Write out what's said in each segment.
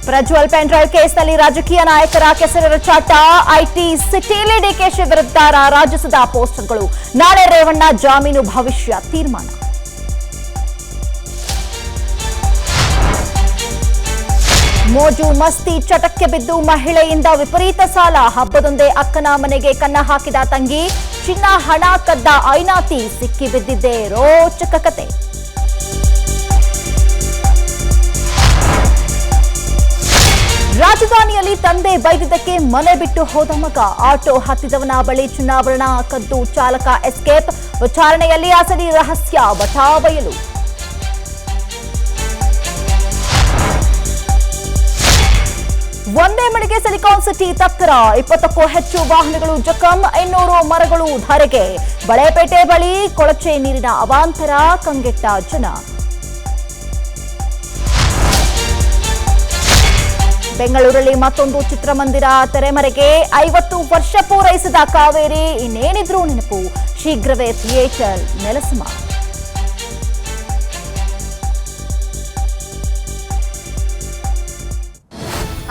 Prajwal pen drive ಕೇಸ್ನಲ್ಲಿ ರಾಜಕೀಯ ನಾಯಕರ ಕೆಸರೆರ ಚಾಟ. ಐಟಿ ಸಿಟಿಲಿ ಡಿಕೆಶಿ ವಿರುದ್ಧ ರಾಜ್ಯಸಭಾ ಪೋಸ್ಟರ್ಗಳು. ನಾಳೆ ರೇವಣ್ಣ ಜಾಮೀನು ಭವಿಷ್ಯ ತೀರ್ಮಾನ. ಮೋಜು ಮಸ್ತಿ ಚಟಕ್ಕೆ ಬಿದ್ದು ಮಹಿಳೆಯಿಂದ ವಿಪರೀತ ಸಾಲ. ಹಬ್ಬದೊಂದೇ ಅಕ್ಕನ ಮನೆಗೆ ಕನ್ನ ಹಾಕಿದ ತಂಗಿ. ಚಿನ್ನ ಹಣ ಕದ್ದ ಐನಾತಿ ಸಿಕ್ಕಿ ಬಿದ್ದಿದ್ದೆ ರೋಚಕ ಕತೆ. ರಾಜಧಾನಿಯಲ್ಲಿ ತಂದೆ ಬೈದಿದ್ದಕ್ಕೆ ಮನೆ ಬಿಟ್ಟು ಹೋದ ಮಗ. ಆಟೋ ಹತ್ತಿದವನ ಬಳಿ ಚಿನ್ನಾಭರಣ ಕದ್ದು ಚಾಲಕ ಎಸ್ಕೇಪ್. ವಿಚಾರಣೆಯಲ್ಲಿ ಅಸಲಿ ರಹಸ್ಯ ಬಟಾ ಬಯಲು. ಒಂದೇ ಮಳೆಗೆ ಸಿಲಿಕಾನ್ ಸಿಟಿ ತತ್ತರ. 20ಕ್ಕೂ ಹೆಚ್ಚು ವಾಹನಗಳು ಜಖಂ. 200 ಮರಗಳು ಧರೆಗೆ. ಬಳೆಪೇಟೆ ಬಳಿ ಕೊಳಚೆ ನೀರಿನ ಅವಾಂತರ. ಕಂಗೆಟ್ಟ ಜನ. ಬೆಂಗಳೂರಲ್ಲಿ ಮತ್ತೊಂದು ಚಿತ್ರಮಂದಿರ ತೆರೆಮರೆಗೆ. 50 ವರ್ಷ ಪೂರೈಸಿದ ಕಾವೇರಿ ಇನ್ನೇನಿದ್ರೂ ನೆನಪು. ಶೀಘ್ರವೇ ಥಿಯೇಟರ್ ನೆಲಸಮ.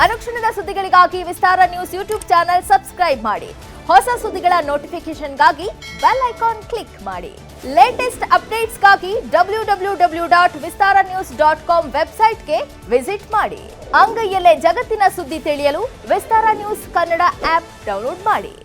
ಅನುಕ್ಷಣದ ಸುದ್ದಿಗಳಿಗಾಗಿ ವಿಸ್ತಾರ ನ್ಯೂಸ್ ಯೂಟ್ಯೂಬ್ ಚಾನೆಲ್ ಸಬ್ಸ್ಕ್ರೈಬ್ ಮಾಡಿ. ಹೊಸ ಸುದ್ದಿಗಳ ನೋಟಿಫಿಕೇಶನ್ಗಾಗಿ ಬೆಲ್ ಐಕಾನ್ ಕ್ಲಿಕ್ ಮಾಡಿ. ಲೇಟೆಸ್ಟ್ ಅಪ್ಡೇಟ್ಸ್ಗಾಗಿ www.vistaranews.com ವೆಬ್ಸೈಟ್ಗೆ ವಿಸಿಟ್ ಮಾಡಿ. ಅಂಗೈಯಲ್ಲೇ ಜಗತ್ತಿನ ಸುದ್ದಿ ತಿಳಿಯಲು ವಿಸ್ತಾರ ನ್ಯೂಸ್ ಕನ್ನಡ ಆಪ್ ಡೌನ್ಲೋಡ್ ಮಾಡಿ.